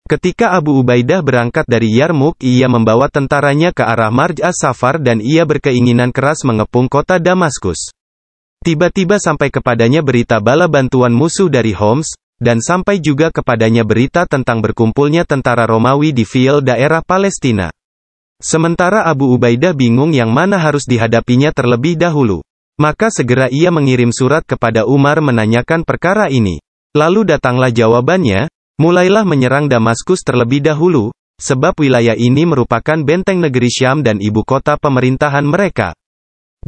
Ketika Abu Ubaidah berangkat dari Yarmuk, ia membawa tentaranya ke arah Marj as-Safar dan ia berkeinginan keras mengepung kota Damaskus. Tiba-tiba sampai kepadanya berita bala bantuan musuh dari Homs, dan sampai juga kepadanya berita tentang berkumpulnya tentara Romawi di field daerah Palestina. Sementara Abu Ubaidah bingung yang mana harus dihadapinya terlebih dahulu. Maka segera ia mengirim surat kepada Umar menanyakan perkara ini. Lalu datanglah jawabannya, mulailah menyerang Damaskus terlebih dahulu, sebab wilayah ini merupakan benteng negeri Syam dan ibu kota pemerintahan mereka.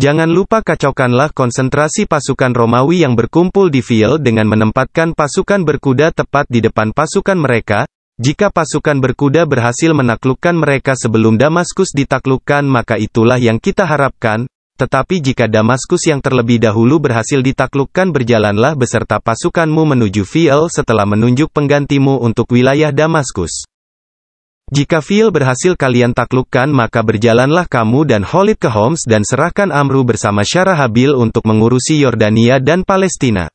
Jangan lupa kacaukanlah konsentrasi pasukan Romawi yang berkumpul di field dengan menempatkan pasukan berkuda tepat di depan pasukan mereka. Jika pasukan berkuda berhasil menaklukkan mereka sebelum Damaskus ditaklukkan, maka itulah yang kita harapkan. Tetapi jika Damaskus yang terlebih dahulu berhasil ditaklukkan, berjalanlah beserta pasukanmu menuju field setelah menunjuk penggantimu untuk wilayah Damaskus. Jika field berhasil kalian taklukkan, maka berjalanlah kamu dan Khalid ke Homs dan serahkan Amru bersama Syarahabil untuk mengurusi Yordania dan Palestina.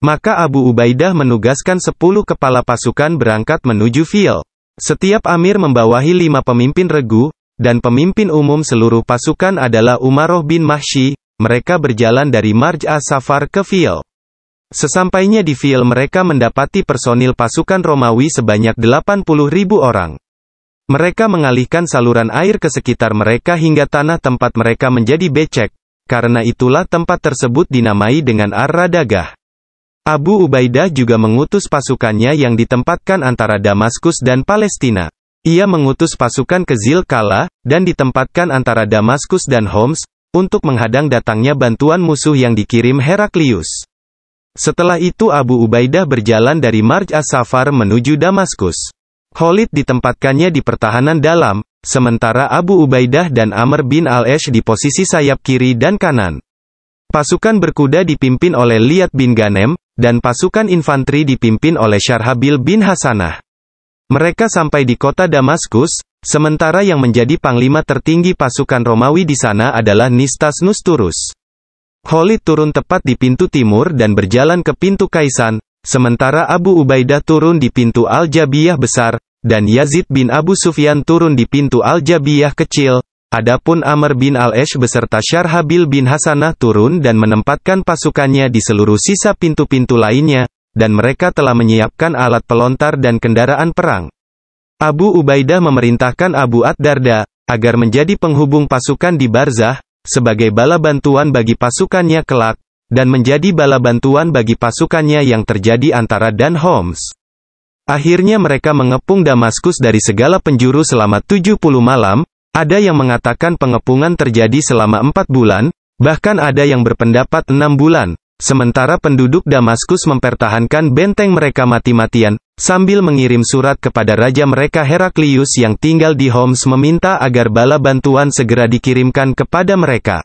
Maka Abu Ubaidah menugaskan 10 kepala pasukan berangkat menuju field. Setiap amir membawahi 5 pemimpin regu, dan pemimpin umum seluruh pasukan adalah Umaroh bin Mahsyi. Mereka berjalan dari Marj as-Safar ke field. Sesampainya di field mereka mendapati personil pasukan Romawi sebanyak 80.000 orang. Mereka mengalihkan saluran air ke sekitar mereka hingga tanah tempat mereka menjadi becek. Karena itulah tempat tersebut dinamai dengan Ar-Radagah. Abu Ubaidah juga mengutus pasukannya yang ditempatkan antara Damaskus dan Palestina. Ia mengutus pasukan ke Zilkala, dan ditempatkan antara Damaskus dan Homs, untuk menghadang datangnya bantuan musuh yang dikirim Heraklius. Setelah itu Abu Ubaidah berjalan dari Marj as-Safar menuju Damaskus. Khalid ditempatkannya di pertahanan dalam, sementara Abu Ubaidah dan Amr bin al-Ash di posisi sayap kiri dan kanan. Pasukan berkuda dipimpin oleh Liyad bin Ghanem, dan pasukan infanteri dipimpin oleh Syarhabil bin Hasanah. Mereka sampai di kota Damaskus, sementara yang menjadi panglima tertinggi pasukan Romawi di sana adalah Nistas Nusturus. Khalid turun tepat di pintu timur dan berjalan ke pintu Kaisan, sementara Abu Ubaidah turun di pintu Al-Jabiyah besar, dan Yazid bin Abu Sufyan turun di pintu Al-Jabiyah kecil. Adapun Amr bin al-Ash beserta Syarhabil bin Hasanah turun dan menempatkan pasukannya di seluruh sisa pintu-pintu lainnya, dan mereka telah menyiapkan alat pelontar dan kendaraan perang. Abu Ubaidah memerintahkan Abu Ad-Darda, agar menjadi penghubung pasukan di Barzah, sebagai bala bantuan bagi pasukannya kelak, dan menjadi bala bantuan bagi pasukannya yang terjadi antara dan Homs. Akhirnya mereka mengepung Damaskus dari segala penjuru selama 70 malam, ada yang mengatakan pengepungan terjadi selama 4 bulan, bahkan ada yang berpendapat 6 bulan. Sementara penduduk Damaskus mempertahankan benteng mereka mati-matian, sambil mengirim surat kepada raja mereka Heraklius yang tinggal di Homs meminta agar bala bantuan segera dikirimkan kepada mereka.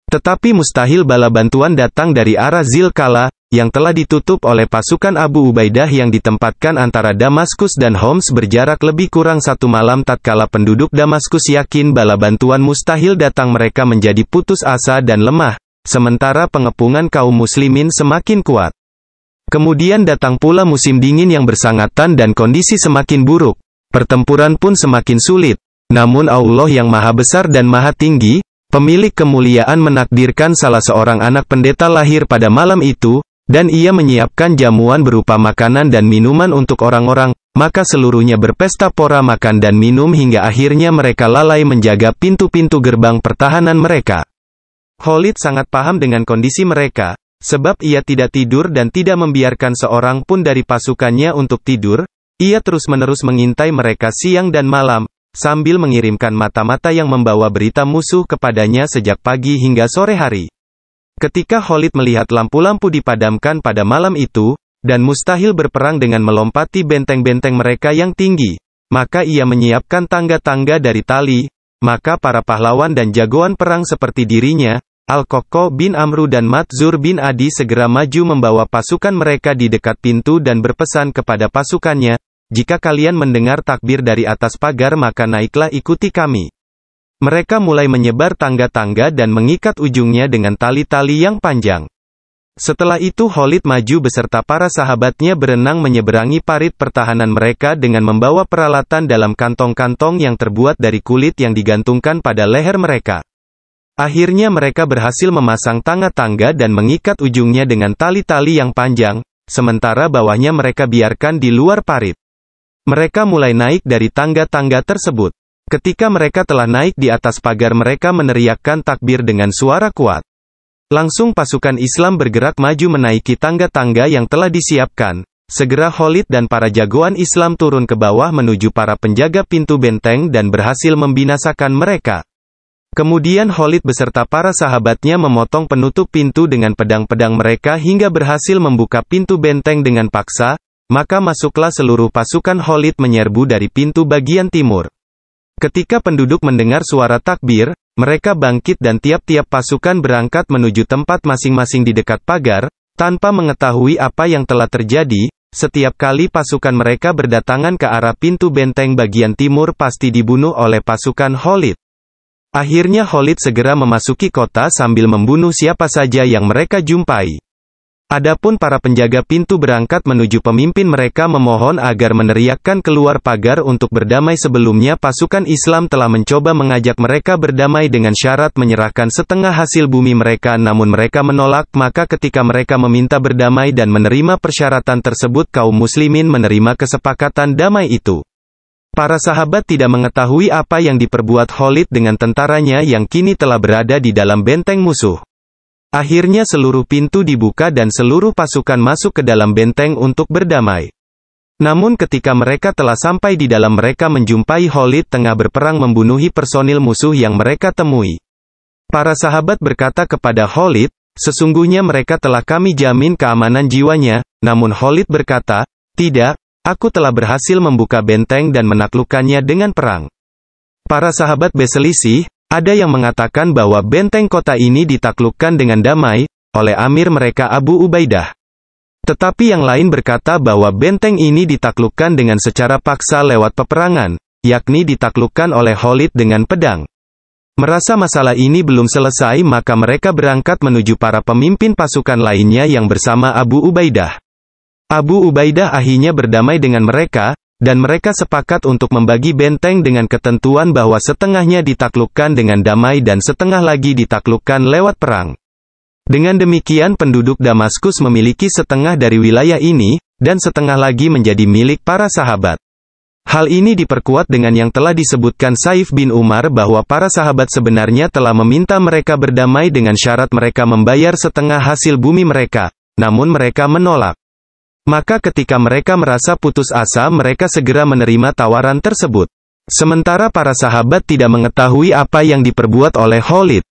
Tetapi mustahil bala bantuan datang dari arah Zilkala, yang telah ditutup oleh pasukan Abu Ubaidah yang ditempatkan antara Damaskus dan Homs berjarak lebih kurang 1 malam. Tatkala penduduk Damaskus yakin bala bantuan mustahil datang, mereka menjadi putus asa dan lemah. Sementara pengepungan kaum muslimin semakin kuat. Kemudian datang pula musim dingin yang bersangatan dan kondisi semakin buruk. Pertempuran pun semakin sulit. Namun Allah yang maha besar dan maha tinggi, pemilik kemuliaan, menakdirkan salah seorang anak pendeta lahir pada malam itu, dan ia menyiapkan jamuan berupa makanan dan minuman untuk orang-orang, maka seluruhnya berpesta pora makan dan minum hingga akhirnya mereka lalai menjaga pintu-pintu gerbang pertahanan mereka. Khalid sangat paham dengan kondisi mereka, sebab ia tidak tidur dan tidak membiarkan seorang pun dari pasukannya untuk tidur. Ia terus-menerus mengintai mereka siang dan malam, sambil mengirimkan mata-mata yang membawa berita musuh kepadanya sejak pagi hingga sore hari. Ketika Khalid melihat lampu-lampu dipadamkan pada malam itu, dan mustahil berperang dengan melompati benteng-benteng mereka yang tinggi, maka ia menyiapkan tangga-tangga dari tali. Maka para pahlawan dan jagoan perang seperti dirinya, Al-Kokko bin Amru dan Matzur bin Adi segera maju membawa pasukan mereka di dekat pintu dan berpesan kepada pasukannya, "Jika kalian mendengar takbir dari atas pagar maka naiklah ikuti kami." Mereka mulai menyebar tangga-tangga dan mengikat ujungnya dengan tali-tali yang panjang. Setelah itu Khalid maju beserta para sahabatnya berenang menyeberangi parit pertahanan mereka dengan membawa peralatan dalam kantong-kantong yang terbuat dari kulit yang digantungkan pada leher mereka. Akhirnya mereka berhasil memasang tangga-tangga dan mengikat ujungnya dengan tali-tali yang panjang, sementara bawahnya mereka biarkan di luar parit. Mereka mulai naik dari tangga-tangga tersebut. Ketika mereka telah naik di atas pagar, mereka meneriakkan takbir dengan suara kuat. Langsung pasukan Islam bergerak maju menaiki tangga-tangga yang telah disiapkan. Segera Khalid dan para jagoan Islam turun ke bawah menuju para penjaga pintu benteng dan berhasil membinasakan mereka. Kemudian Khalid beserta para sahabatnya memotong penutup pintu dengan pedang-pedang mereka hingga berhasil membuka pintu benteng dengan paksa, maka masuklah seluruh pasukan Khalid menyerbu dari pintu bagian timur. Ketika penduduk mendengar suara takbir, mereka bangkit dan tiap-tiap pasukan berangkat menuju tempat masing-masing di dekat pagar, tanpa mengetahui apa yang telah terjadi. Setiap kali pasukan mereka berdatangan ke arah pintu benteng bagian timur pasti dibunuh oleh pasukan Khalid. Akhirnya Khalid segera memasuki kota sambil membunuh siapa saja yang mereka jumpai. Adapun para penjaga pintu berangkat menuju pemimpin mereka memohon agar meneriakkan keluar pagar untuk berdamai. Sebelumnya pasukan Islam telah mencoba mengajak mereka berdamai dengan syarat menyerahkan setengah hasil bumi mereka, namun mereka menolak. Maka ketika mereka meminta berdamai dan menerima persyaratan tersebut, kaum muslimin menerima kesepakatan damai itu. Para sahabat tidak mengetahui apa yang diperbuat Khalid dengan tentaranya yang kini telah berada di dalam benteng musuh. Akhirnya seluruh pintu dibuka dan seluruh pasukan masuk ke dalam benteng untuk berdamai. Namun ketika mereka telah sampai di dalam, mereka menjumpai Khalid tengah berperang membunuhi personil musuh yang mereka temui. Para sahabat berkata kepada Khalid, "Sesungguhnya mereka telah kami jamin keamanan jiwanya." Namun Khalid berkata, "Tidak, aku telah berhasil membuka benteng dan menaklukkannya dengan perang." Para sahabat berselisih. Ada yang mengatakan bahwa benteng kota ini ditaklukkan dengan damai, oleh amir mereka Abu Ubaidah. Tetapi yang lain berkata bahwa benteng ini ditaklukkan dengan secara paksa lewat peperangan, yakni ditaklukkan oleh Khalid dengan pedang. Merasa masalah ini belum selesai, maka mereka berangkat menuju para pemimpin pasukan lainnya yang bersama Abu Ubaidah. Abu Ubaidah akhirnya berdamai dengan mereka, dan mereka sepakat untuk membagi benteng dengan ketentuan bahwa setengahnya ditaklukkan dengan damai dan setengah lagi ditaklukkan lewat perang. Dengan demikian penduduk Damaskus memiliki setengah dari wilayah ini, dan setengah lagi menjadi milik para sahabat. Hal ini diperkuat dengan yang telah disebutkan Saif bin Umar bahwa para sahabat sebenarnya telah meminta mereka berdamai dengan syarat mereka membayar setengah hasil bumi mereka, namun mereka menolak. Maka ketika mereka merasa putus asa, mereka segera menerima tawaran tersebut. Sementara para sahabat tidak mengetahui apa yang diperbuat oleh Khalid.